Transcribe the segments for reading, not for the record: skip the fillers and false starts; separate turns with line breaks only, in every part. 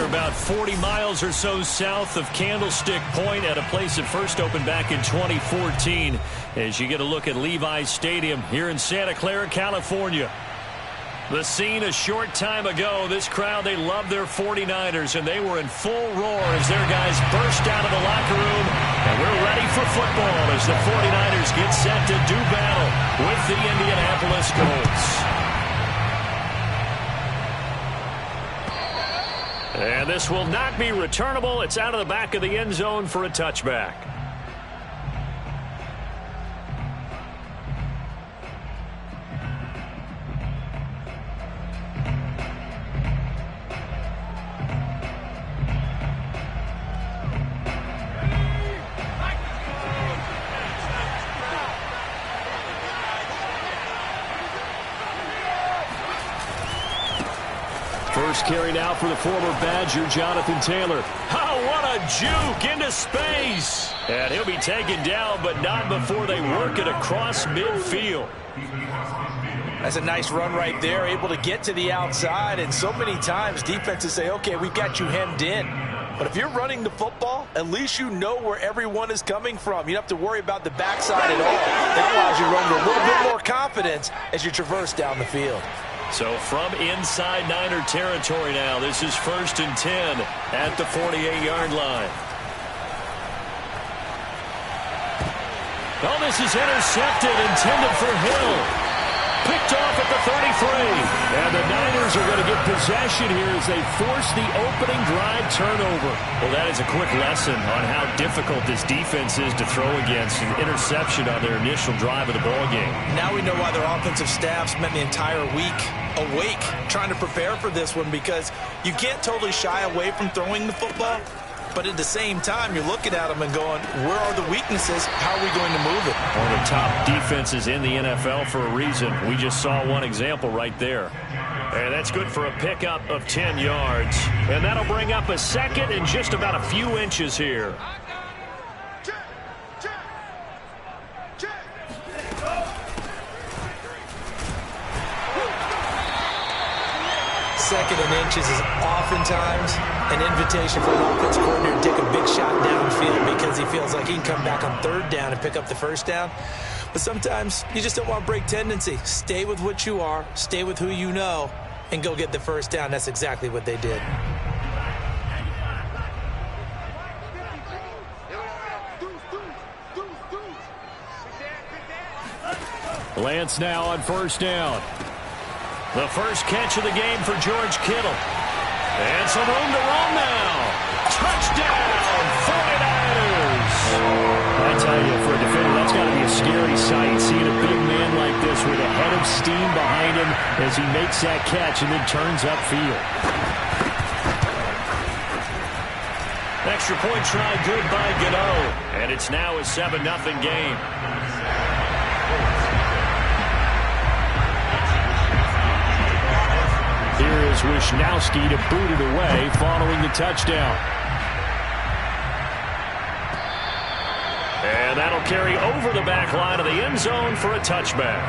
about 40 miles or so south of Candlestick Point at a place that first opened back in 2014 as you get a look at Levi's Stadium here in Santa Clara, California. The scene a short time ago, this crowd, they love their 49ers, and they were in full roar as their guys burst out of the locker room. And we're ready for football as the 49ers get set to do battle with the Indianapolis Colts. And this will not be returnable. It's out of the back of the end zone for a touchback. First carry now for the former Badger, Jonathan Taylor. Oh, what a juke into space. And he'll be taken down, but not before they work it across midfield.
That's a nice run right there, able to get to the outside. And so many times defenses say, okay, we've got you hemmed in. But if you're running the football, at least you know where everyone is coming from. You don't have to worry about the backside at all. That allows you to run with a little bit more confidence as you traverse down the field.
So from inside Niner territory now, this is 1st and 10 at the 48-yard line. Oh, this is intercepted, intended for Hill. Picked off at the 33. And the Niners are going to get possession here as they force the opening drive turnover. Well, that is a quick lesson on how difficult this defense is to throw against an interception on their initial drive of the ballgame.
Now we know why their offensive staff spent the entire week awake trying to prepare for this one, because you can't totally shy away from throwing the football. But at the same time, you're looking at them and going, where are the weaknesses? How are we going to move it?
One of the top defenses in the NFL for a reason. We just saw one example right there. And that's good for a pickup of 10 yards. And that'll bring up a second and just about a few inches here.
Second and inches is oftentimes an invitation for an offense coordinator to take a big shot downfield because he feels like he can come back on 3rd down and pick up the 1st down. But sometimes you just don't want to break tendency. Stay with what you are, stay with who you know, and go get the 1st down. That's exactly what they did.
Lance now on 1st down. The first catch of the game for George Kittle. And some room to run now. Touchdown, 49ers. I tell you, for a defender, that's got to be a scary sight, seeing a big man like this with a head of steam behind him as he makes that catch and then turns upfield. Extra point try good by Gano. And it's now a 7-0 game. Here is Wisnowski to boot it away following the touchdown. And that'll carry over the back line of the end zone for a touchback.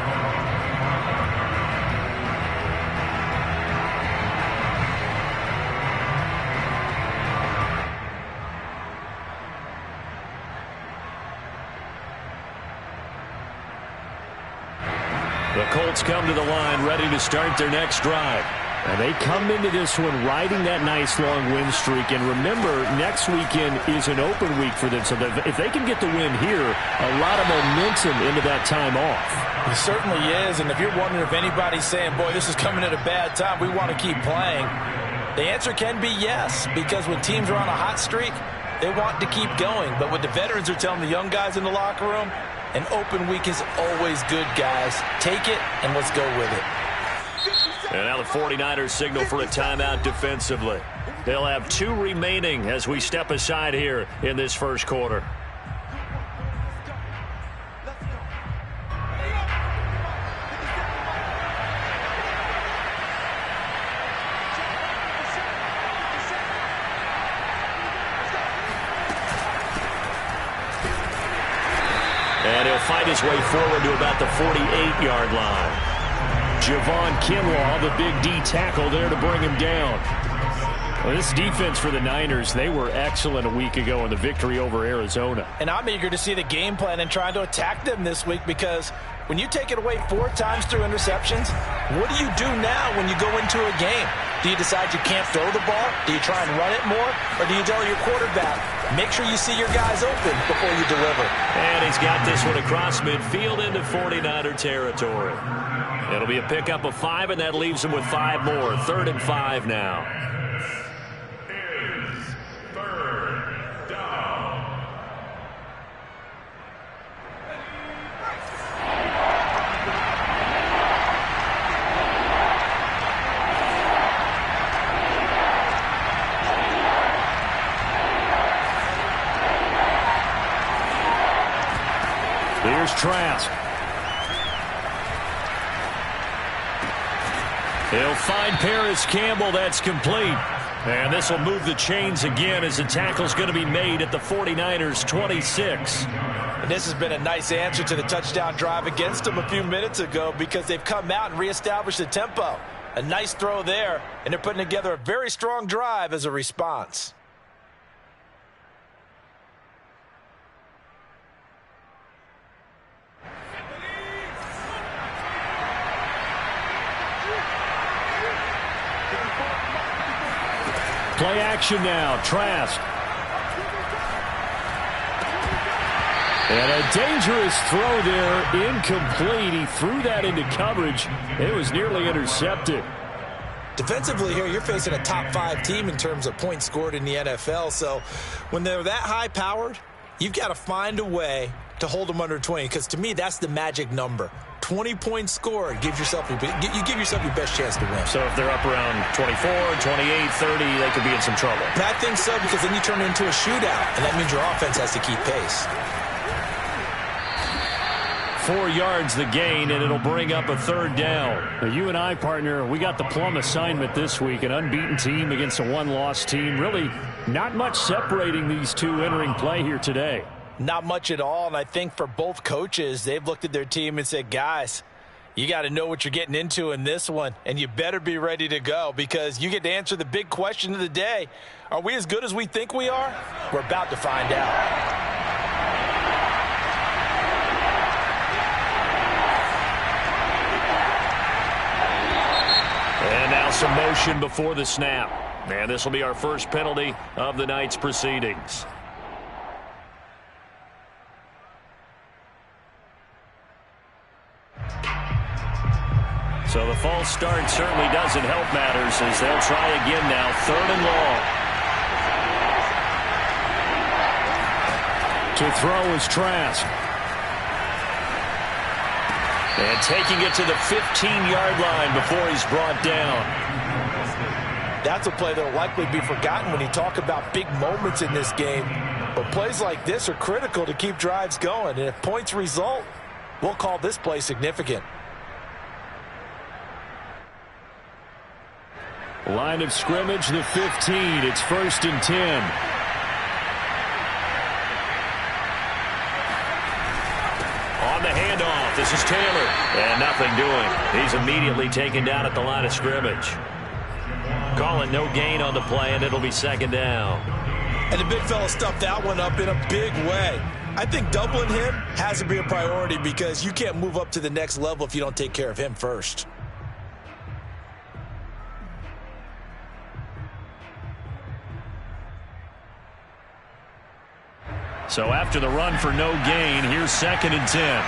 The Colts come to the line ready to start their next drive. And they come into this one riding that nice long win streak. And remember, next weekend is an open week for them. So if they can get the win here, a lot of momentum into that time off.
It certainly is. And if you're wondering if anybody's saying, boy, this is coming at a bad time, we want to keep playing, the answer can be yes. Because when teams are on a hot streak, they want to keep going. But what the veterans are telling the young guys in the locker room, an open week is always good, guys. Take it and let's go with it.
And now the 49ers signal for a timeout defensively. They'll have 2 remaining as we step aside here in this first quarter. And he'll fight his way forward to about the 48-yard line. Javon Kinlaw, the big D tackle there to bring him down. Well, this defense for the Niners, they were excellent a week ago in the victory over Arizona.
And I'm eager to see the game plan and trying to attack them this week, because when you take it away 4 times through interceptions, what do you do now when you go into a game? Do you decide you can't throw the ball? Do you try and run it more? Or do you tell your quarterback, make sure you see your guys open before you deliver?
And he's got this one across midfield into 49er territory. It'll be a pickup of 5, and that leaves him with 5 more. 3rd and 5 now. Here's Trask. He'll find Paris Campbell. That's complete. And this will move the chains again as the tackle's going to be made at the 49ers 26.
And this has been a nice answer to the touchdown drive against them a few minutes ago, because they've come out and reestablished the tempo. A nice throw there, and they're putting together a very strong drive as a response.
Play action now. Trask. And a dangerous throw there. Incomplete. He threw that into coverage. It was nearly intercepted.
Defensively here, you're facing a top 5 team in terms of points scored in the NFL. So when they're that high-powered, you've got to find a way to hold them under 20, because to me, that's the magic number. 20 points scored, you give yourself your best chance to win.
So if they're up around 24, 28, 30, they could be in some trouble.
And I think so, because then you turn it into a shootout, and that means your offense has to keep pace.
4 yards the gain, and it'll bring up a 3rd down. Now, you and I, partner, we got the plum assignment this week, an unbeaten team against a 1-loss team. Really not much separating these two entering play here today.
Not much at all, and I think for both coaches, they've looked at their team and said, guys, you got to know what you're getting into in this one, and you better be ready to go, because you get to answer the big question of the day. Are we as good as we think we are? We're about to find out.
And now some motion before the snap. And this will be our first penalty of the night's proceedings. So the false start certainly doesn't help matters, as they'll try again now. 3rd and long. To throw is Trask. And taking it to the 15-yard line before he's brought down.
That's a play that will likely be forgotten when you talk about big moments in this game. But plays like this are critical to keep drives going. And if points result, we'll call this play significant.
Line of scrimmage, the 15. It's 1st and 10. On the handoff, this is Taylor. And nothing doing. He's immediately taken down at the line of scrimmage. Calling no gain on the play, and it'll be 2nd down.
And the big fella stuffed that one up in a big way. I think doubling him has to be a priority, because you can't move up to the next level if you don't take care of him first.
So after the run for no gain, here's 2nd and 10.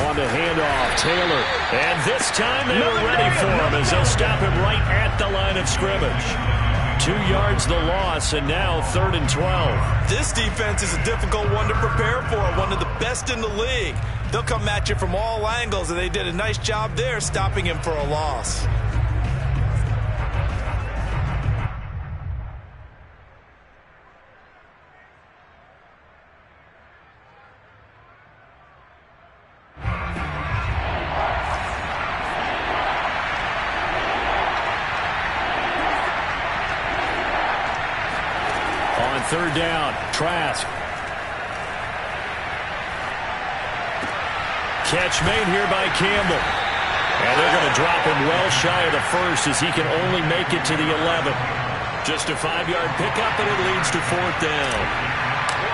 On the handoff, Taylor. And this time they were ready for him, as they'll stop him right at the line of scrimmage. 2 yards the loss, and now 3rd and 12.
This defense is a difficult one to prepare for, one of the best in the league. They'll come at you from all angles, and they did a nice job there stopping him for a loss.
On 3rd down, Trask. catch made here by Campbell. And they're going to drop him well shy of the first as he can only make it to the 11. Just a 5-yard pickup, and it leads to 4th down.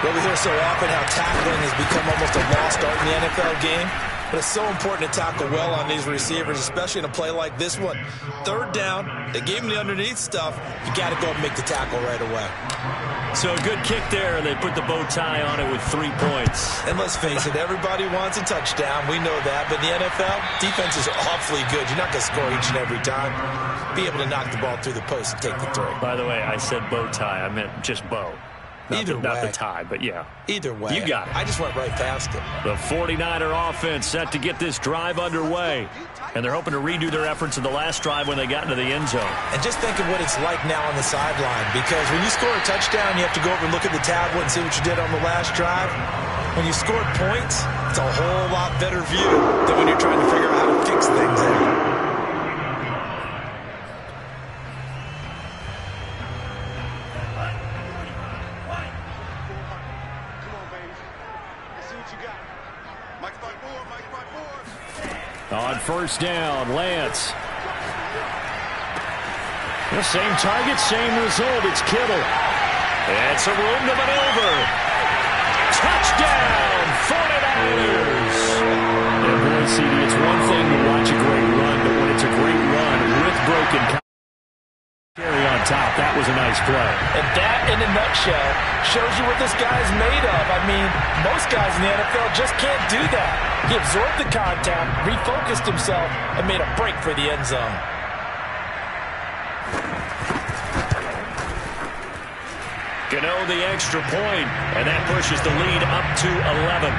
Well, we hear so often how tackling has become almost a lost art in the NFL game. But it's so important to tackle well on these receivers, especially in a play like this one. 3rd down, they gave him the underneath stuff. You got to go and make the tackle right away.
So a good kick there, and they put the bow tie on it with 3 points.
And let's face it, everybody wants a touchdown. We know that. But in the NFL, defenses are awfully good. You're not going to score each and every time. Be able to knock the ball through the post and take the throw.
By the way, I said bow tie. I meant just bow. Not the tie, but yeah.
Either way.
You got it.
I just went right past it.
The 49er offense set to get this drive underway. And they're hoping to redo their efforts in the last drive when they got into the end zone.
And just think of what it's like now on the sideline. Because when you score a touchdown, you have to go over and look at the tablet and see what you did on the last drive. When you scored points, it's a whole lot better view than when you're trying to figure out how to fix things out.
On 1st down, Lance. The same target, same result. It's Kittle. And some room to maneuver. Touchdown, 49ers. And boy, CD, it's one thing to watch a great run, but when it's a great run with broken carry on top, that was a nice play.
And that, in a nutshell, shows you what this guy's made of. I mean, most guys in the NFL just can't do that. He absorbed the contact, refocused himself, and made a break for the end zone.
Gano the extra point, and that pushes the lead up to 11.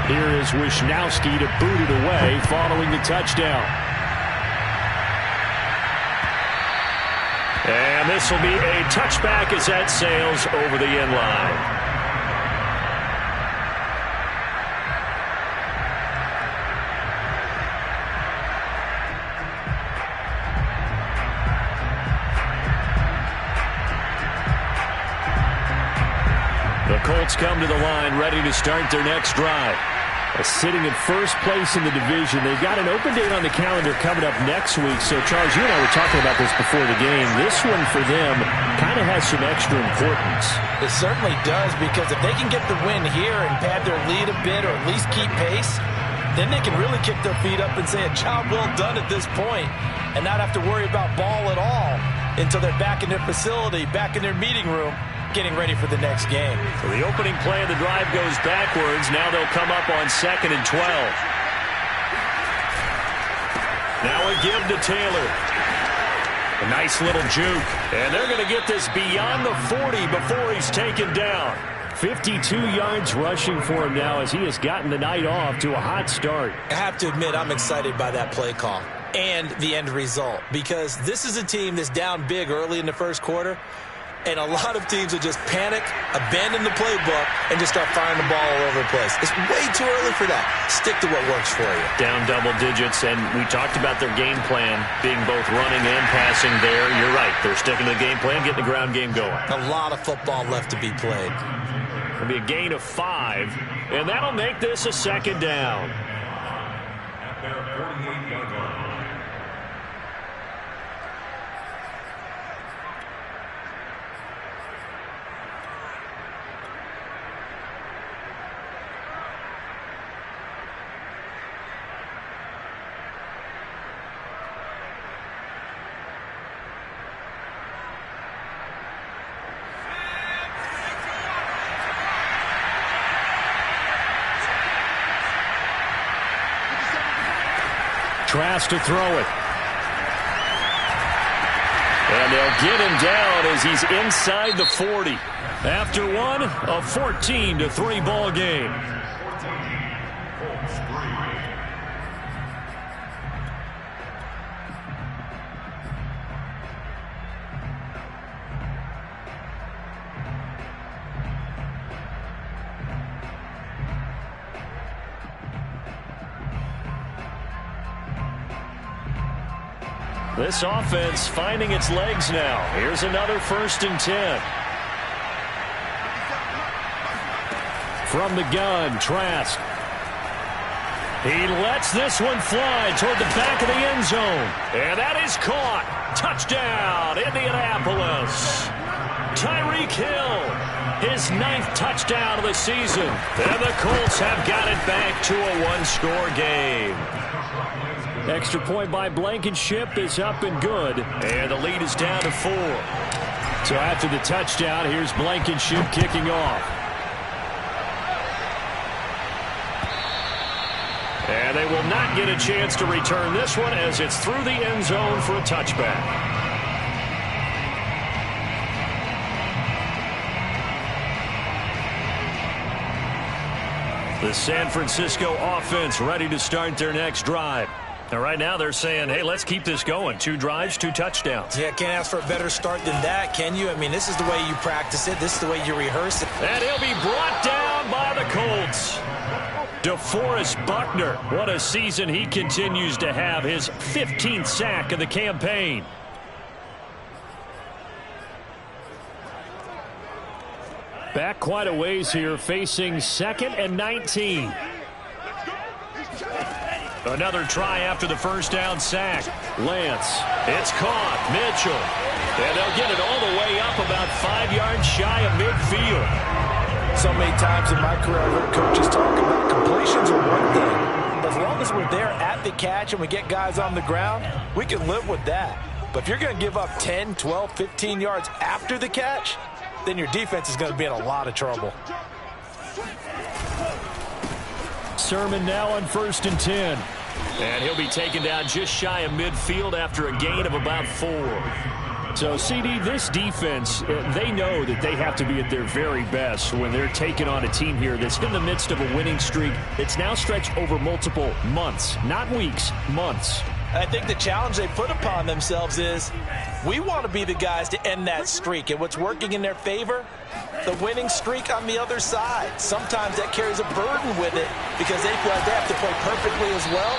Here is Wisnowski to boot it away following the touchdown. And this will be a touchback as that sails over the end line. The Colts come to the line ready to start their next drive. Sitting in first place in the division. They've got an open date on the calendar coming up next week. So, Charles, you and I were talking about this before the game. This one for them kind of has some extra importance.
It certainly does, because if they can get the win here and pad their lead a bit or at least keep pace, then they can really kick their feet up and say a job well done at this point and not have to worry about ball at all until they're back in their facility, back in their meeting room, getting ready for the next game.
So the opening play of the drive goes backwards. Now they'll come up on 2nd and 12. Now a give to Taylor. A nice little juke. And they're going to get this beyond the 40 before he's taken down. 52 yards rushing for him now as he has gotten the night off to a hot start.
I have to admit, I'm excited by that play call and the end result, because this is a team that's down big early in the first quarter. And a lot of teams will just panic, abandon the playbook, and just start firing the ball all over the place. It's way too early for that. Stick to what works for you.
Down double digits, and we talked about their game plan being both running and passing there. You're right. They're sticking to the game plan, getting the ground game going.
A lot of football left to be played.
It'll be a gain of 5, and that'll make this a 2nd down.
At their 48-yard line.
Trask to throw it. And they'll get him down as he's inside the 40. After one, a 14-3 ball game. This offense finding its legs now. Here's another 1st and 10. From the gun, Trask. He lets this one fly toward the back of the end zone. And that is caught. Touchdown, Indianapolis. Tyreek Hill, his 9th touchdown of the season. And the Colts have got it back to a 1-score game. Extra point by Blankenship is up and good. And the lead is down to 4. So after the touchdown, here's Blankenship kicking off. And they will not get a chance to return this one as it's through the end zone for a touchback. The San Francisco offense ready to start their next drive. Now, right now they're saying, hey, let's keep this going. 2 drives, 2 touchdowns.
Yeah, can't ask for a better start than that, can you? I mean, this is the way you practice it. This is the way you rehearse it.
And he'll be brought down by the Colts. DeForest Buckner, what a season he continues to have. His 15th sack of the campaign. Back quite a ways here, facing 2nd and 19. Another try after the 1st down sack. Lance, it's caught. Mitchell. And they'll get it all the way up about 5 yards shy of midfield.
So many times in my career, I've heard coaches talk about completions are one thing. But as long as we're there at the catch and we get guys on the ground, we can live with that. But if you're going to give up 10, 12, 15 yards after the catch, then your defense is going to be in a lot of trouble.
Sermon now on 1st and 10. And he'll be taken down just shy of midfield after a gain of about 4. So, CD, this defense, they know that they have to be at their very best when they're taking on a team here that's in the midst of a winning streak. It's now stretched over multiple months, not weeks, months.
I think the challenge they put upon themselves is we want to be the guys to end that streak. And what's working in their favor? The winning streak on the other side. Sometimes that carries a burden with it because they feel like they have to play perfectly as well.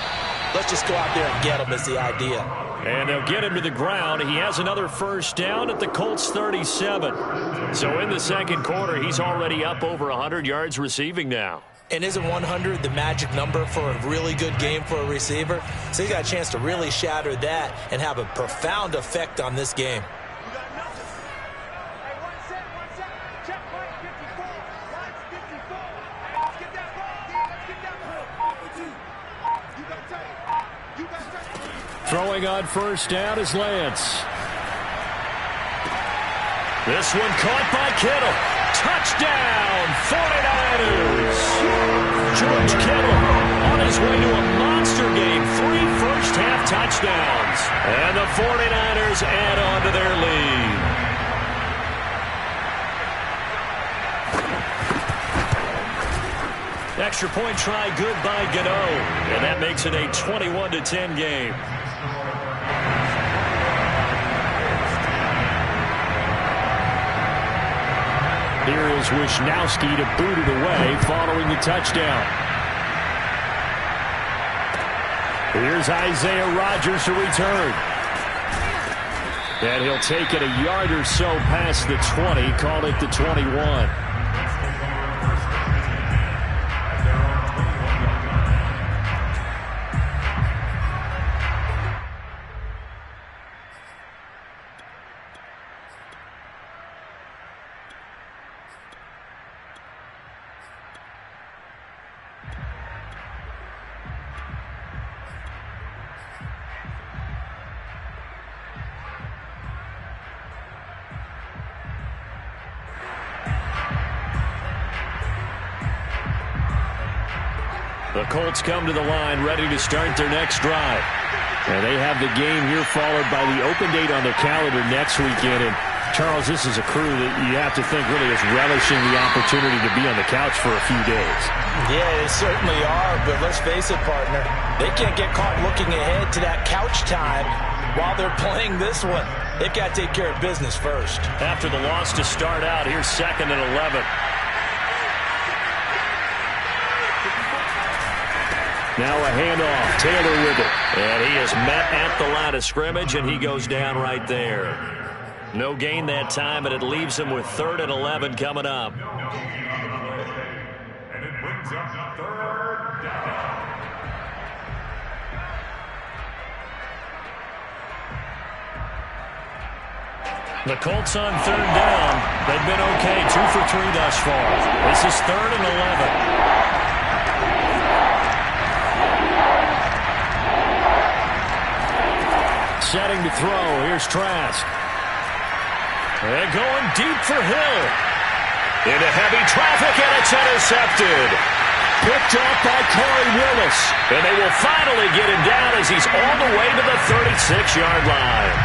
Let's just go out there and get them is the idea.
And they'll get him to the ground. He has another 1st down at the Colts 37. So in the 2nd quarter, he's already up over 100 yards receiving now.
And isn't 100 the magic number for a really good game for a receiver? So he's got a chance to really shatter that and have a profound effect on this game.
Throwing on 1st down is Lance. This one caught by Kittle. Touchdown, 49ers. George Kittle on his way to a monster game. 3 first-half touchdowns. And the 49ers add on to their lead. Extra point try good by Gano. And that makes it a 21-10 game. Here is Wisnowski to boot it away following the touchdown. Here's Isaiah Rodgers to return. And he'll take it a yard or so past the 20, call it the 21. The Colts come to the line ready to start their next drive. And they have the game here followed by the open date on their calendar next weekend. And Charles, this is a crew that you have to think really is relishing the opportunity to be on the couch for a few days.
Yeah, they certainly are, but let's face it, partner. They can't get caught looking ahead to that couch time while they're playing this one. They've got to take care of business first.
After the loss to start out, here's 2nd and 11. Now a handoff. Taylor with it. And he is met at the line of scrimmage, and he goes down right there. No gain that time, and it leaves him with 3rd and 11 coming up.
And it brings up 3rd down.
The Colts on 3rd down. They've been okay, 2 for 3 thus far. This is 3rd and 11. Setting to throw. Here's Trask. They're going deep for Hill. Into heavy traffic, and it's intercepted. Picked up by Corey Willis. And they will finally get him down as he's all the way to the 36-yard line.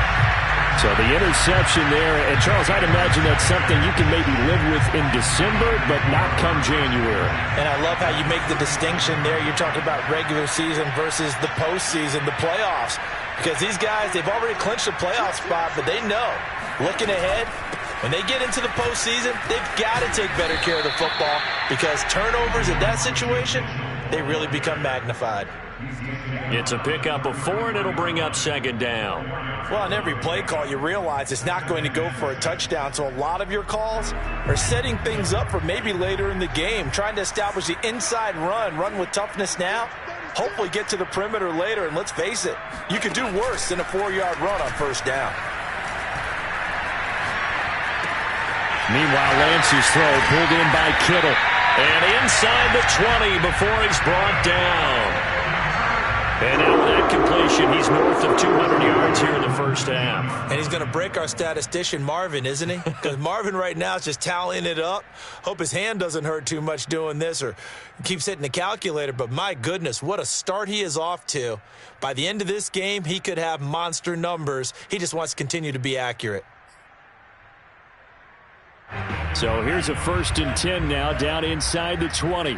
So the interception there, and Charles, I'd imagine that's something you can maybe live with in December, but not come January.
And I love how you make the distinction there. You're talking about regular season versus the postseason, the playoffs. Because these guys, they've already clinched a playoff spot, but they know, looking ahead, when they get into the postseason, they've got to take better care of the football because turnovers in that situation, they really become magnified.
It's a pickup of 4, and it'll bring up 2nd down.
Well, on every play call, you realize it's not going to go for a touchdown, so a lot of your calls are setting things up for maybe later in the game, trying to establish the inside run with toughness now, hopefully get to the perimeter later, and let's face it, you could do worse than a 4-yard run on 1st down.
Meanwhile, Lance's throw pulled in by Kittle. And inside the 20 before he's brought down. And now with that completion, he's north of 200 yards here in the 1st half.
And he's going to break our statistician, Marvin, isn't he? Because Marvin right now is just tallying it up. Hope his hand doesn't hurt too much doing this or keeps hitting the calculator. But my goodness, what a start he is off to. By the end of this game, he could have monster numbers. He just wants to continue to be accurate.
So here's a 1st and 10 now down inside the 20.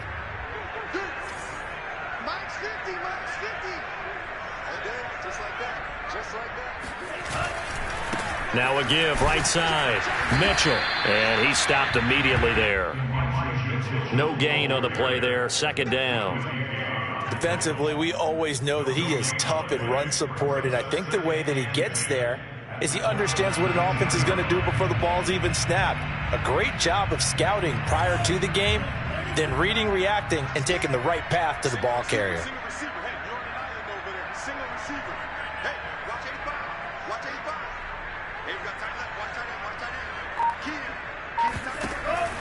Now a give, right side. Mitchell. And he stopped immediately there. No gain on the play there. 2nd down.
Defensively, we always know that he is tough in run support, and I think the way that he gets there is he understands what an offense is going to do before the ball's even snapped. A great job of scouting prior to the game, then reading, reacting, and taking the right path to the ball carrier.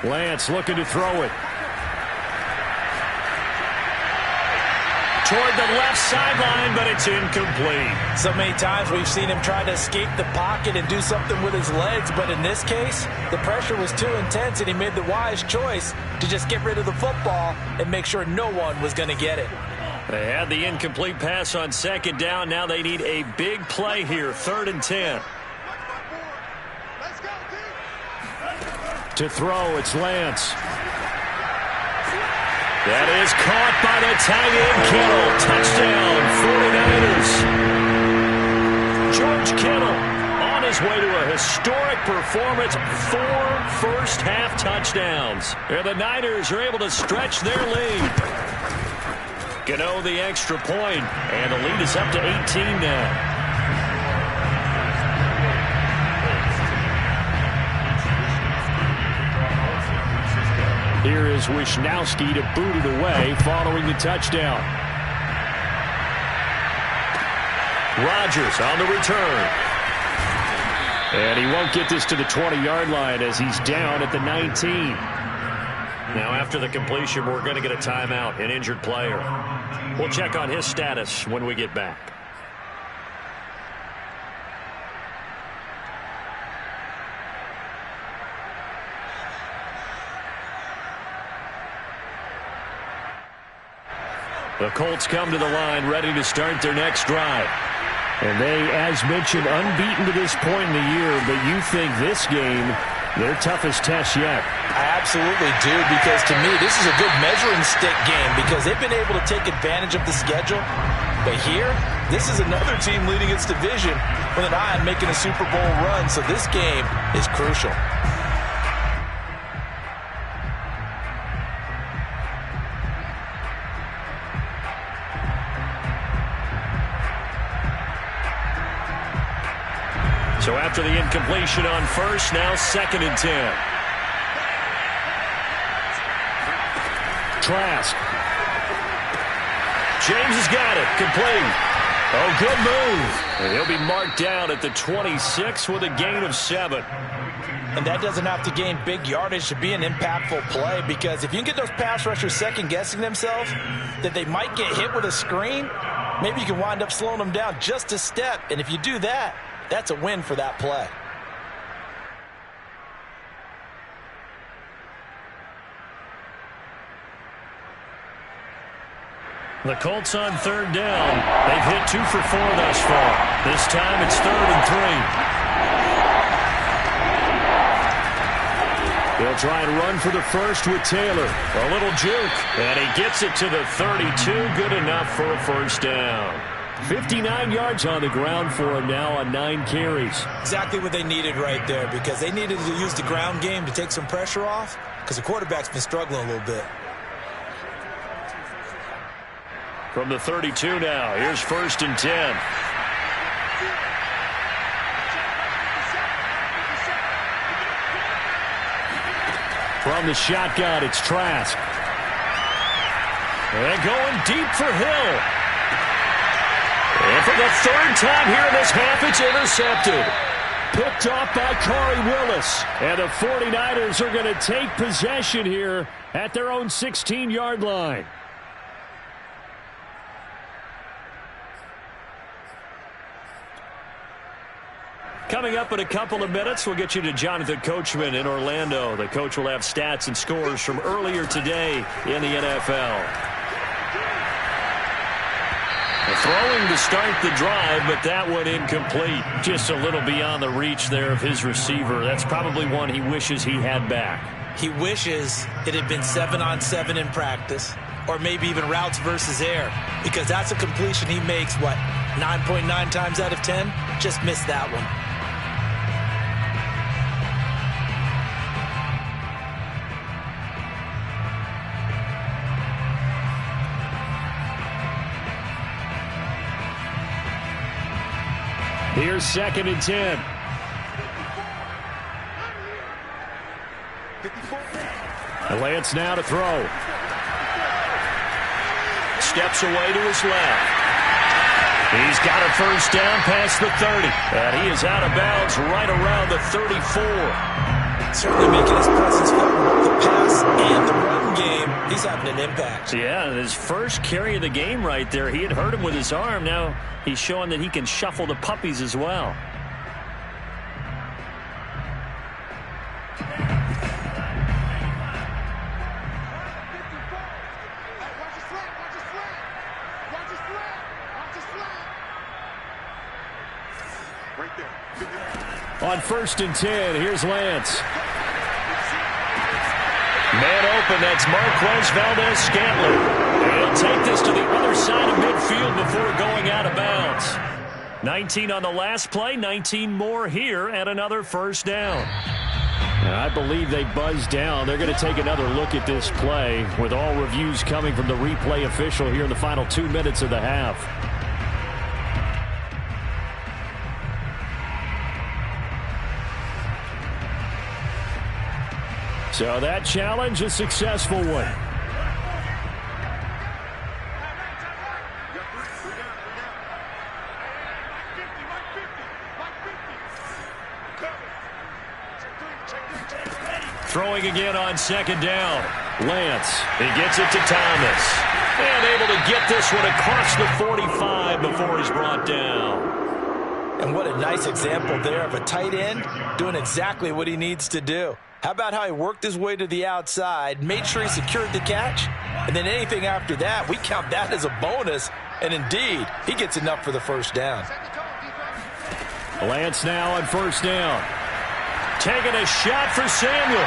Lance looking to throw it. Toward the left sideline, but it's incomplete.
So many times we've seen him try to escape the pocket and do something with his legs, but in this case, the pressure was too intense, and he made the wise choice to just get rid of the football and make sure no one was going to get it.
They had the incomplete pass on 2nd down. Now they need a big play here, 3rd and 10. To throw, it's Lance. That is caught by the tight end, Kittle. Touchdown, 49ers. George Kittle on his way to a historic performance. 4 first-half touchdowns. And the Niners are able to stretch their lead. Gano the extra point, and the lead is up to 18 now. Here is Wisnowski to boot it away following the touchdown. Rodgers on the return. And he won't get this to the 20-yard line as he's down at the 19. Now after the completion, we're going to get a timeout, an injured player. We'll check on his status when we get back. The Colts come to the line ready to start their next drive. And they, as mentioned, unbeaten to this point in the year, but you think this game, their toughest test yet.
I absolutely do, because to me, this is a good measuring stick game because they've been able to take advantage of the schedule. But here, this is another team leading its division with an eye on making a Super Bowl run, so this game is crucial.
So after the incompletion on first, now 2nd and 10. Trask. James has got it. Complete. Oh, good move. And he'll be marked down at the 26 with a gain of 7.
And that doesn't have to gain big yardage to be an impactful play, because if you can get those pass rushers second-guessing themselves that they might get hit with a screen, maybe you can wind up slowing them down just a step. And if you do that, that's a win for that play.
The Colts on 3rd down. They've hit 2 for 4 thus far. This time it's 3rd and 3. He'll try and run for the first with Taylor. A little juke. And he gets it to the 32. Good enough for a first down. 59 yards on the ground for him now on 9 carries.
Exactly what they needed right there, because they needed to use the ground game to take some pressure off, because the quarterback's been struggling a little bit.
From the 32 now, here's 1st and 10. From the shotgun, it's Trask. And going deep for Hill. And for the 3rd time here in this half, it's intercepted. Picked off by Corey Willis. And the 49ers are going to take possession here at their own 16-yard line. Coming up in a couple of minutes, we'll get you to Jonathan Coachman in Orlando. The coach will have stats and scores from earlier today in the NFL. Throwing to start the drive, but that one incomplete. Just a little beyond the reach there of his receiver. That's probably one he wishes he had back.
He wishes it had been 7-on-7 in practice, or maybe even routes versus air, because that's a completion he makes, 9.9 times out of 10? Just missed that one.
Here's 2nd and 10. Lance now to throw. Steps away to his left. He's got a first down past the 30. And he is out of bounds right around the 34.
Certainly making his presence felt in both the pass and the run game. He's having an impact.
Yeah, his first carry of the game right there. He had hurt him with his arm. Now he's showing that he can shuffle the puppies as well. On 1st and 10, here's Lance. Man open, that's Marquez Valdez-Scantling. He'll take this to the other side of midfield before going out of bounds. 19 on the last play, 19 more here at another first down. I believe they buzzed down. They're going to take another look at this play with all reviews coming from the replay official here in the final 2 minutes of the half. So that challenge, a successful one. Throwing again on 2nd down. Lance, he gets it to Thomas. And able to get this one across the 45 before he's brought down.
And what a nice example there of a tight end doing exactly what he needs to do. How about how he worked his way to the outside, made sure he secured the catch, and then anything after that, we count that as a bonus. And indeed, he gets enough for the first down.
Lance now on 1st down. Taking a shot for Samuel.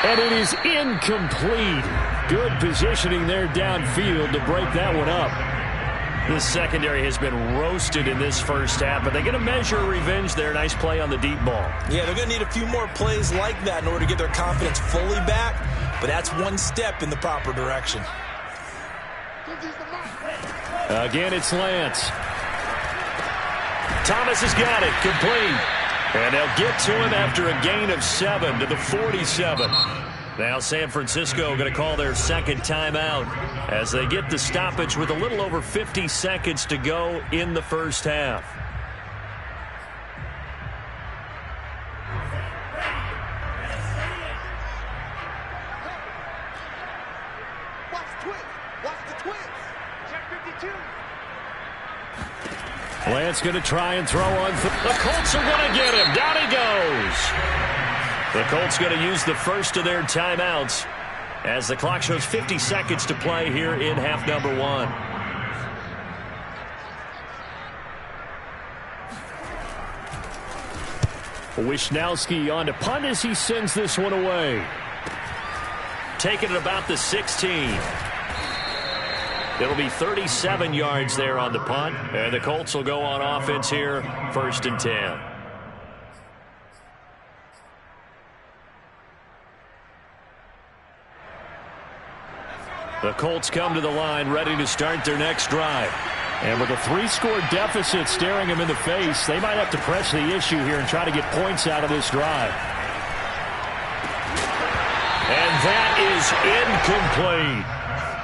And it is incomplete. Good positioning there downfield to break that one up. The secondary has been roasted in this first half, but they're going to measure revenge there. Nice play on the deep ball.
Yeah, they're going to need a few more plays like that in order to get their confidence fully back, but that's one step in the proper direction.
Again, it's Lance. Thomas has got it. Complete. And they'll get to him after a gain of 7 to the 47. Now San Francisco going to call their second timeout as they get the stoppage with a little over 50 seconds to go in the first half. Lance going to try and throw on. The Colts are going to get him. Down he goes. The Colts going to use the first of their timeouts as the clock shows 50 seconds to play here in half number 1. Wisnowski on to punt as he sends this one away. Taking it about the 16. It'll be 37 yards there on the punt. And the Colts will go on offense here, 1st and 10. The Colts come to the line ready to start their next drive. And with a 3-score deficit staring them in the face, they might have to press the issue here and try to get points out of this drive. And that is incomplete.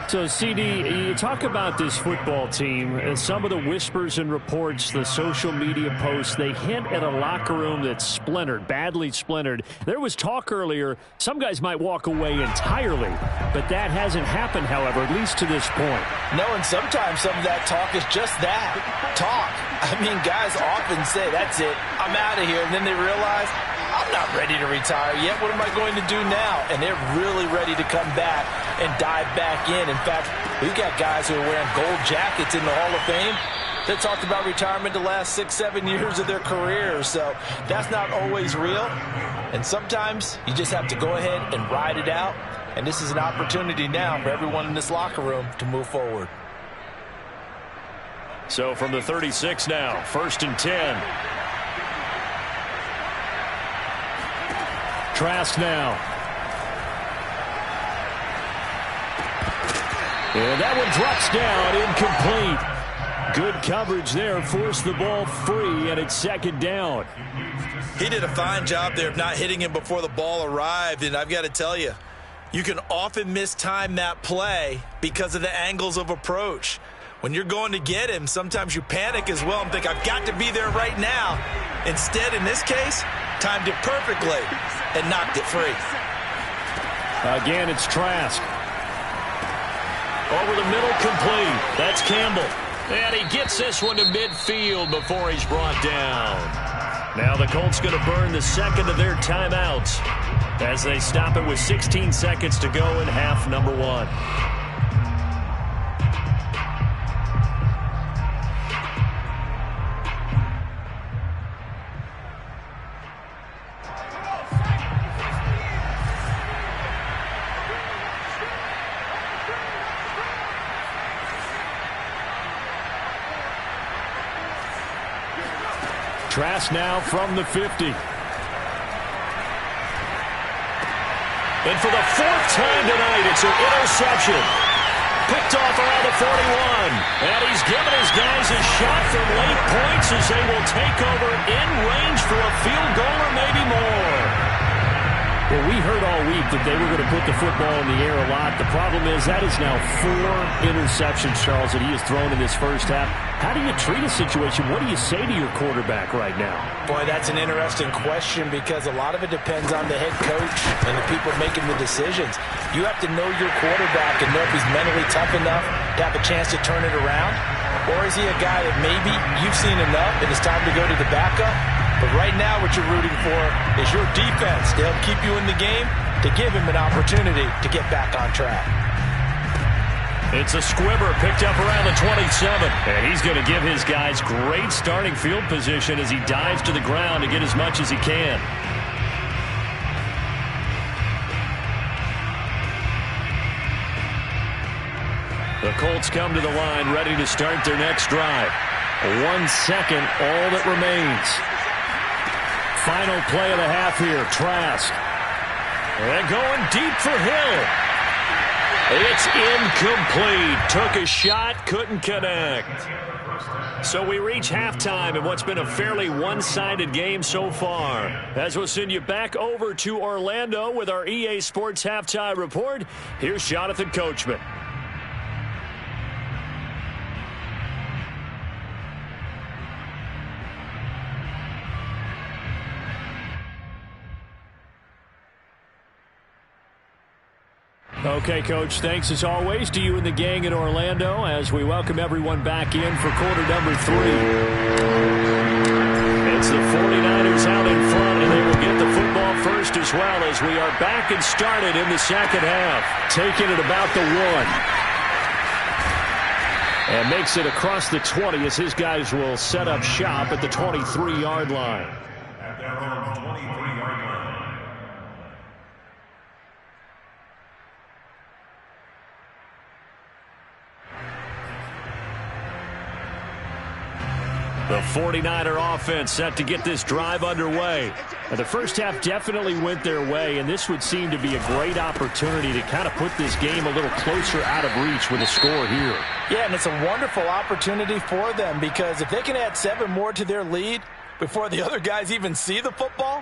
So, CD, you talk about this football team, and some of the whispers and reports, the social media posts, they hint at a locker room that's splintered, badly splintered. There was talk earlier, some guys might walk away entirely, but that hasn't happened, however, at least to this point.
No, and sometimes some of that talk is just that, talk. I mean, guys often say, that's it, I'm out of here, and then they realize, I'm not ready to retire yet. What am I going to do now? And they're really ready to come back and dive back in. In fact, we've got guys who are wearing gold jackets in the Hall of Fame that talked about retirement the last 6-7 years of their careers. So that's not always real. And sometimes you just have to go ahead and ride it out. And this is an opportunity now for everyone in this locker room to move forward.
So from the 36 now, 1st and 10. Trask now. And that one drops down, incomplete. Good coverage there, forced the ball free, and it's 2nd down.
He did a fine job there of not hitting him before the ball arrived, and I've got to tell you, you can often mistime that play because of the angles of approach. When you're going to get him, sometimes you panic as well and think, I've got to be there right now. Instead, in this case, timed it perfectly and knocked it free.
Again, it's Trask. Over the middle, complete. That's Campbell. And he gets this one to midfield before he's brought down. Now the Colts going to burn the second of their timeouts as they stop it with 16 seconds to go in half number 1. Trask now from the 50. And for the 4th time tonight, it's an interception. Picked off around the 41. And he's given his guys a shot from late points as they will take over in range for a field goal or maybe more. Well, we heard all week that they were going to put the football in the air a lot. The problem is that is now 4 interceptions, Charles, that he has thrown in this first half. How do you treat a situation? What do you say to your quarterback right now?
Boy, that's an interesting question because a lot of it depends on the head coach and the people making the decisions. You have to know your quarterback and know if he's mentally tough enough to have a chance to turn it around. Or is he a guy that maybe you've seen enough and it's time to go to the backup? But right now what you're rooting for is your defense to help keep you in the game, to give him an opportunity to get back on track.
It's a squibber picked up around the 27. And he's going to give his guys great starting field position as he dives to the ground to get as much as he can. The Colts come to the line ready to start their next drive. 1 second, all that remains. Final play of the half here, Trask. And going deep for Hill. It's incomplete. Took a shot, couldn't connect. So we reach halftime in what's been a fairly one-sided game so far. As we'll send you back over to Orlando with our EA Sports Halftime Report, here's Jonathan Coachman. Okay, Coach, thanks as always to you and the gang in Orlando as we welcome everyone back in for quarter number 3. It's the 49ers out in front, and they will get the football first as well as we are back and started in the second half. Taking it about the 1. And makes it across the 20 as his guys will set up shop at the 23-yard line.
At their own 23-yard line.
The 49er offense set to get this drive underway. And the first half definitely went their way, and this would seem to be a great opportunity to kind of put this game a little closer out of reach with a score here.
Yeah, and it's a wonderful opportunity for them because if they can add 7 more to their lead before the other guys even see the football,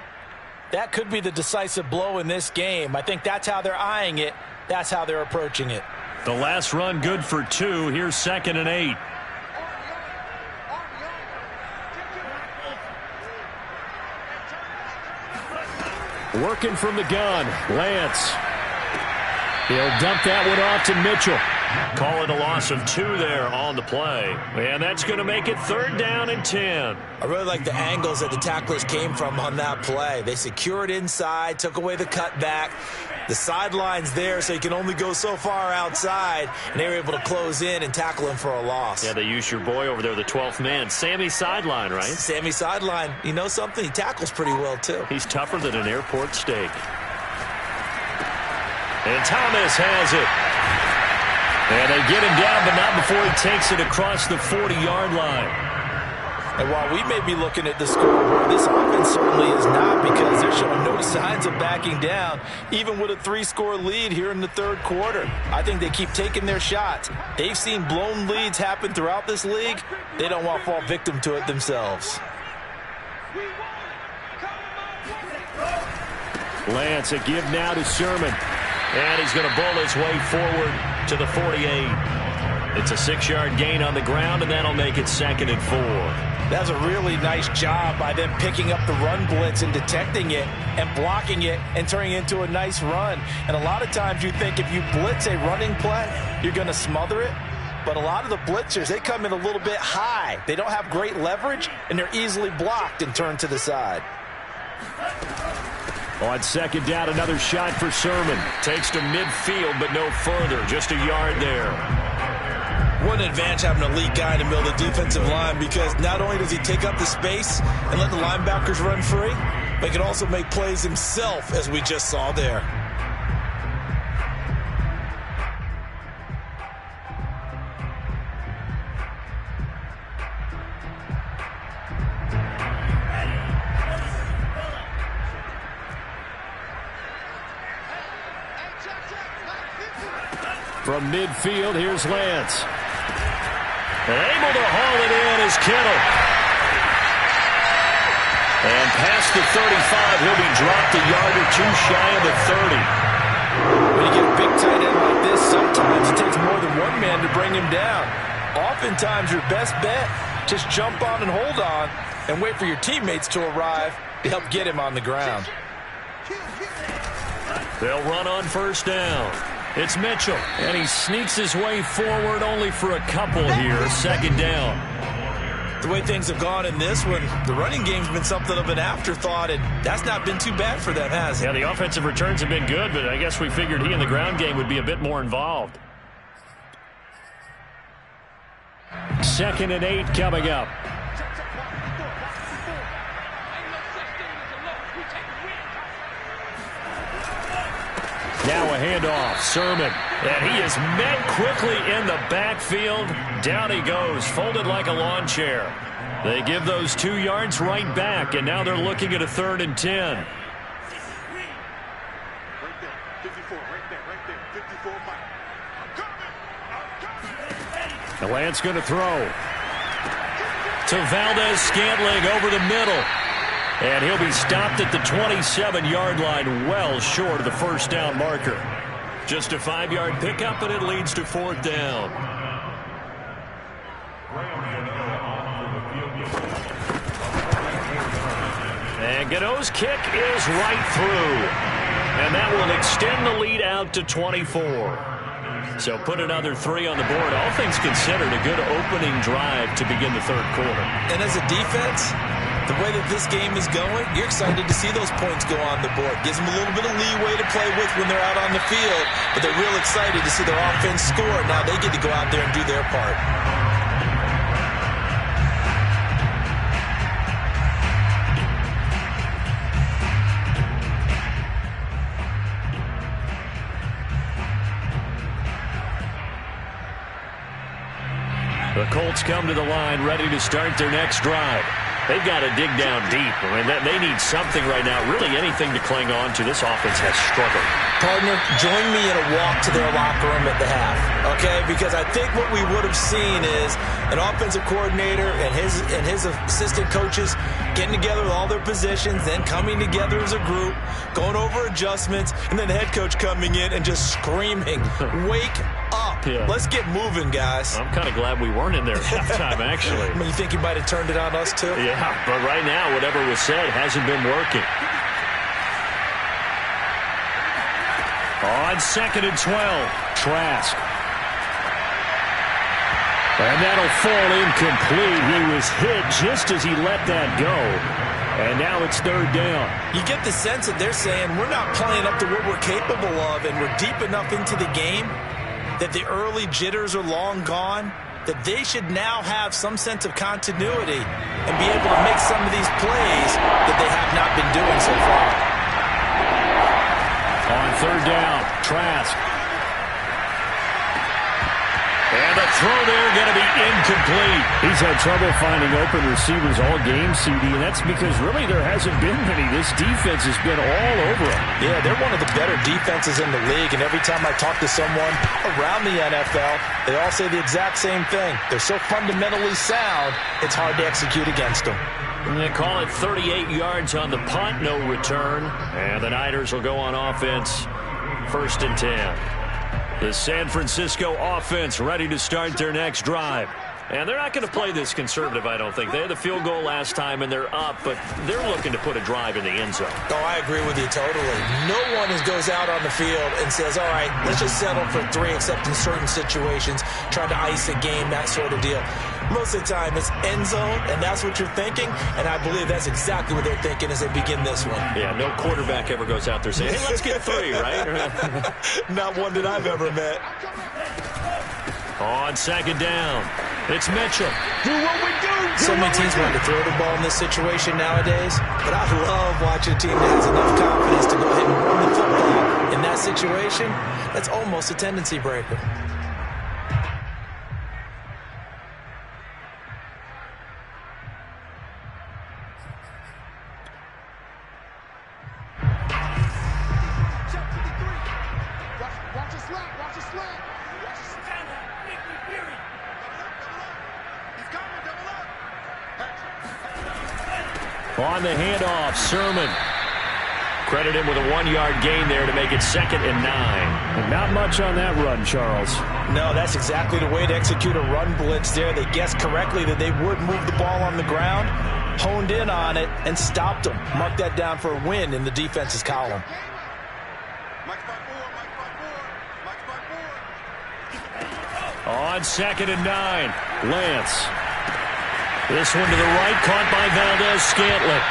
that could be the decisive blow in this game. I think that's how they're eyeing it. That's how they're approaching it.
The last run good for 2. Here's 2nd and 8. Working from the gun, Lance. He'll dump that one off to Mitchell. Call it a loss of 2 there on the play. And that's going to make it 3rd down and 10.
I really like the angles that the tacklers came from on that play. They secured inside, took away the cutback. The sideline's there, so you can only go so far outside, and they were able to close in and tackle him for a loss.
Yeah, they used your boy over there, the 12th man. Sammy Sideline, right?
Sammy Sideline. You know something? He tackles pretty well, too.
He's tougher than an airport steak. And Thomas has it. And they get him down, but not before he takes it across the 40-yard line.
And while we may be looking at the scoreboard, this offense certainly is not because they're showing no signs of backing down, even with a 3-score lead here in the 3rd quarter. I think they keep taking their shots. They've seen blown leads happen throughout this league. They don't want to fall victim to it themselves.
Lance, a give now to Sherman. And he's going to bowl his way forward to the 48. It's a 6-yard gain on the ground, and that'll make it 2nd and 4.
That's a really nice job by them picking up the run blitz and detecting it and blocking it and turning it into a nice run. And a lot of times you think if you blitz a running play, you're going to smother it. But a lot of the blitzers, they come in a little bit high. They don't have great leverage, and they're easily blocked and turned to the side.
On 2nd down, another shot for Sherman. Takes to midfield, but no further. Just a yard there.
What an advantage having an elite guy in the middle of the defensive line because not only does he take up the space and let the linebackers run free, but he can also make plays himself, as we just saw there.
From midfield, here's Lance. And able to haul it in is Kittle. And past the 35, he'll be dropped a yard or 2 shy of the 30.
When you get a big tight end like this, sometimes it takes more than one man to bring him down. Oftentimes, your best bet, just jump on and hold on and wait for your teammates to arrive to help get him on the ground.
They'll run on 1st down. It's Mitchell, and he sneaks his way forward only for a couple here. 2nd down.
The way things have gone in this one, the running game's been something of an afterthought, and that's not been too bad for them, has it?
Yeah, the offensive returns have been good, but I guess we figured he in the ground game would be a bit more involved. 2nd and 8 coming up. Now a handoff, Sermon. And he is met quickly in the backfield. Down he goes, folded like a lawn chair. They give those 2 yards right back, and now they're looking at a 3rd and 10.
Right there, 54, right there, 54 back.
And Lance going to throw. To Valdez-Scantling over the middle. And he'll be stopped at the 27-yard line, well short of the first down marker. Just a 5-yard pickup, and it leads to 4th down. And Gano's kick is right through. And that will extend the lead out to 24. So put another 3 on the board. All things considered, a good opening drive to begin the third quarter.
And as a defense, the way that this game is going, you're excited to see those points go on the board. Gives them a little bit of leeway to play with when they're out on the field, but they're real excited to see their offense score. Now they get to go out there and do their part.
The Colts come to the line ready to start their next drive. They've got to dig down deep. I mean, they need something right now, really anything to cling on to. This offense has struggled.
Partner, join me in a walk to their locker room at the half, okay? Because I think what we would have seen is an offensive coordinator and his assistant coaches getting together with all their positions, then coming together as a group, going over adjustments, and then the head coach coming in and just screaming, wake up. Yeah. Let's get moving, guys.
I'm kind of glad we weren't in there at halftime, actually.
I mean, you think you might have turned it on us, too?
Yeah, but right now, whatever was said hasn't been working. On 2nd and 12, Trask. And that'll fall incomplete. He was hit just as he let that go. And now it's 3rd down.
You get the sense that they're saying we're not playing up to what we're capable of, and we're deep enough into the game that the early jitters are long gone, that they should now have some sense of continuity and be able to make some of these plays that they have not been doing so far.
On 3rd down, Trask. And the throw there going to be incomplete. He's had trouble finding open receivers all game, CD, and that's because really there hasn't been many. This defense has been all over him.
Yeah, they're one of the better defenses in the league, and every time I talk to someone around the NFL, they all say the exact same thing. They're so fundamentally sound, it's hard to execute against them.
And they call it 38 yards on the punt, no return. And the Niners will go on offense, 1st and 10. The San Francisco offense ready to start their next drive. And they're not going to play this conservative, I don't think. They had the field goal last time, and they're up, but they're looking to put a drive in the end zone.
Oh, I agree with you totally. No one goes out on the field and says, all right, let's just settle for 3, except in certain situations, trying to ice a game, that sort of deal. Most of the time, it's end zone, and that's what you're thinking, and I believe that's exactly what they're thinking as they begin this one.
Yeah, no quarterback ever goes out there saying, hey, let's get 3, right?
Not one that I've ever met.
On 2nd down, it's Mitchell. Do what we do.
So many teams want to throw the ball in this situation nowadays, but I love watching a team that has enough confidence to go ahead and run the football in that situation. That's almost a tendency breaker.
On the handoff, Sermon. Credit him with a 1-yard gain there to make it 2nd and 9.
And not much on that run, Charles.
No, that's exactly the way to execute a run blitz there. They guessed correctly that they would move the ball on the ground, honed in on it, and stopped them. Mark that down for a win in the defense's column.
On 2nd and 9, Lance. This one to the right, caught by Valdez-Scantling.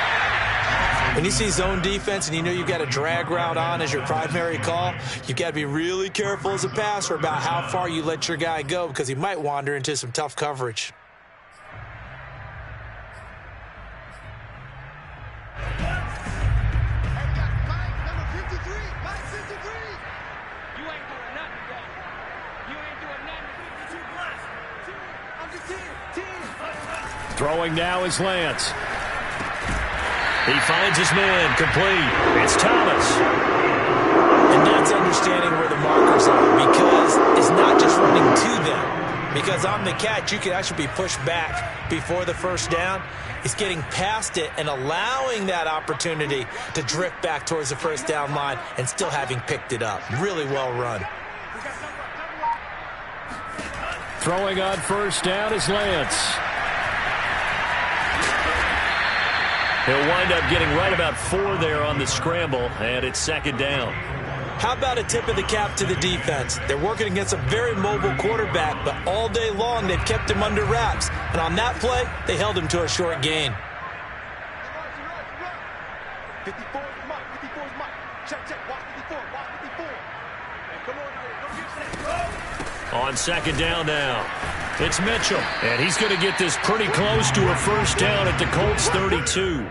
When you see zone defense and you know you've got a drag route on as your primary call, you've got to be really careful as a passer about how far you let your guy go because he might wander into some tough coverage.
Throwing now is Lance. He finds his man, complete. It's Thomas.
And that's understanding where the markers are because it's not just running to them. because on the catch, you could actually be pushed back before the first down. He's getting past it and allowing that opportunity to drift back towards the first down line and still having picked it up. Really well run.
Throwing on first down is Lance. He'll wind up getting right about 4 there on the scramble, and it's second down.
How about a tip of the cap to the defense? They're working against a very mobile quarterback, but all day long they've kept him under wraps. And on that play, they held him to a short gain.
54 is Mike. 54 is Mike. Check. Watch 54. Watch 54. And come on now. Go get
On second down now, it's Mitchell. And he's going to get this pretty close to a first down at the Colts 32.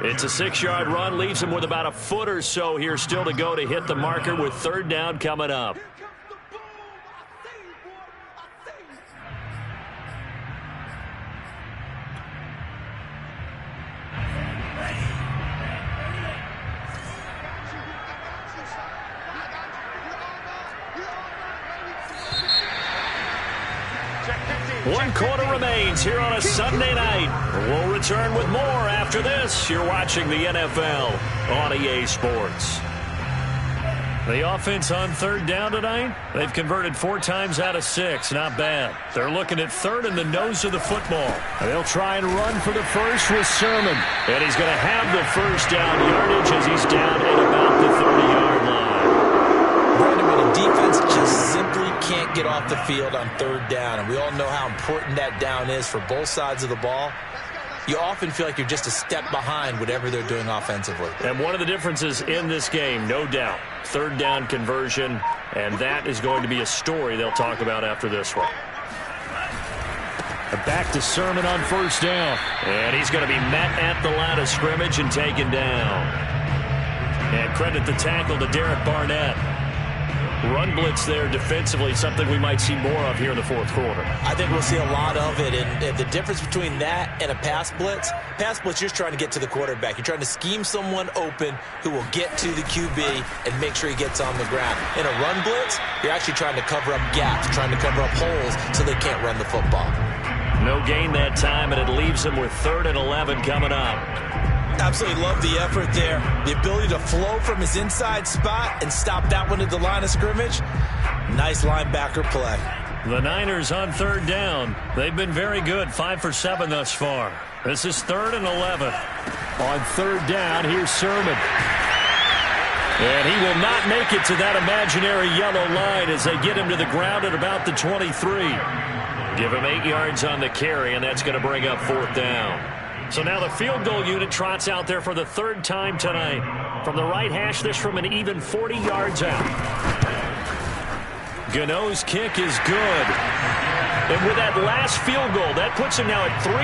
It's a 6-yard run, leaves him with about a foot or so here still to go to hit the marker with third down coming up. One quarter remains here on a Sunday night. We'll return with more after this. You're watching the NFL on EA Sports. The offense on third down tonight, they've converted 4 times out of 6. Not bad. They're looking at third in the nose of the football. They'll try and run for the first with Sermon. And he's going to have the first down yardage as he's down at about the 30-yard line.
Brandon, when a defense just simply can't get off the field on third down, and we all know how important that down is for both sides of the ball, you often feel like you're just a step behind whatever they're doing offensively.
And one of the differences in this game, no doubt, third down conversion, and that is going to be a story they'll talk about after this one. Back to Sermon on first down, and he's going to be met at the line of scrimmage and taken down. And credit the tackle to Derek Barnett. Run blitz there defensively, something we might see more of here in the fourth quarter.
I think we'll see a lot of it, and the difference between that and a pass blitz, you're just trying to get to the quarterback. You're trying to scheme someone open who will get to the QB and make sure he gets on the ground. In a run blitz, you're actually trying to cover up gaps, trying to cover up holes so they can't run the football.
No gain that time, and it leaves him with 3rd and 11 coming up.
Absolutely love the effort there. The ability to flow from his inside spot and stop that one at the line of scrimmage. Nice linebacker play.
The Niners on third down. They've been very good, 5 for 7 thus far. This is 3rd and 11. On third down, here's Sermon. And he will not make it to that imaginary yellow line as they get him to the ground at about the 23. Give him 8 yards on the carry, and that's going to bring up 4th down. So now the field goal unit trots out there for the 3rd time tonight. From the right hash, this from an even 40 yards out. Gano's kick is good. And with that last field goal, that puts him now at 300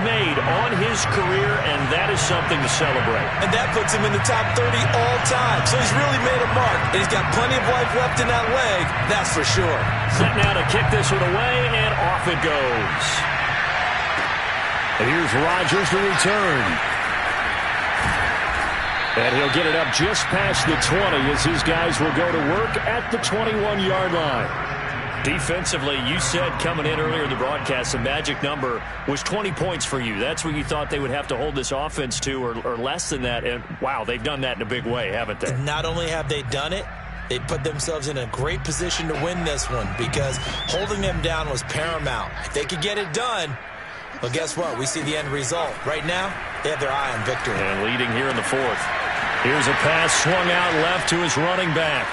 made on his career, and that is something to celebrate.
And that puts him in the top 30 all time. So he's really made a mark. And he's got plenty of life left in that leg, that's for sure.
Set now to kick this one away, and off it goes. And here's Rodgers to return. And he'll get it up just past the 20 as his guys will go to work at the 21-yard line. Defensively, you said coming in earlier in the broadcast, the magic number was 20 points for you. That's what you thought they would have to hold this offense to, or less than that. And, wow, they've done that in a big way, haven't they?
Not only have they done it, they put themselves in a great position to win this one because holding them down was paramount. If they could get it done, well, guess what? We see the end result. Right now, they have their eye on victory.
And leading here in the 4th. Here's a pass swung out left to his running back.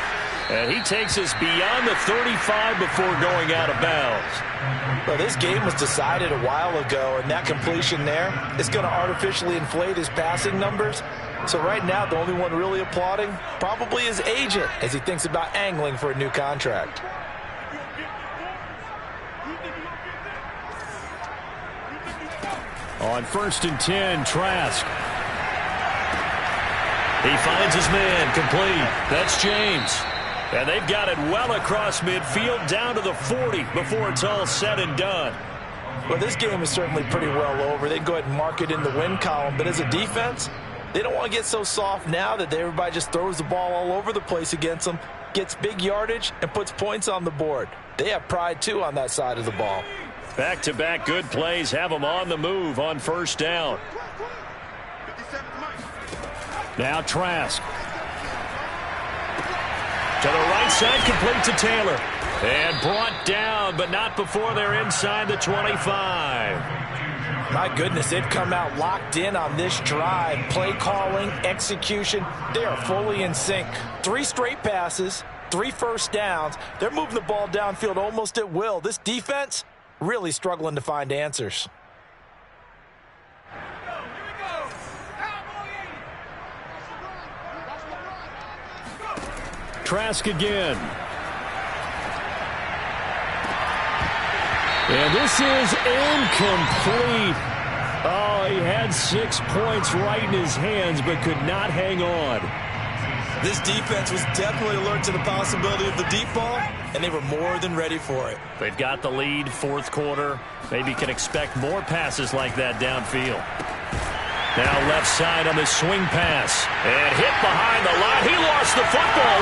And he takes us beyond the 35 before going out of bounds.
Well, this game was decided a while ago, and that completion there is going to artificially inflate his passing numbers. So right now, the only one really applauding probably his agent as he thinks about angling for a new contract.
On 1st and 10, Trask. He finds his man, complete. That's James. And they've got it well across midfield down to the 40 before it's all said and done.
Well, this game is certainly pretty well over. They can go ahead and mark it in the win column. But as a defense, they don't want to get so soft now that everybody just throws the ball all over the place against them, gets big yardage, and puts points on the board. They have pride, too, on that side of the ball.
Back-to-back good plays have them on the move on first down. Now Trask. To the right side, complete to Taylor. And brought down, but not before they're inside the 25.
My goodness, they've come out locked in on this drive. Play calling, execution, they are fully in sync. 3 straight passes, 3 first downs. They're moving the ball downfield almost at will. This defense really struggling to find answers.
Trask again. And this is incomplete. Oh, he had 6 points right in his hands, but could not hang on.
This defense was definitely alert to the possibility of the deep ball, and they were more than ready for it.
They've got the lead, 4th quarter. Maybe can expect more passes like that downfield. Now left side on the swing pass. And hit behind the line. He lost the football.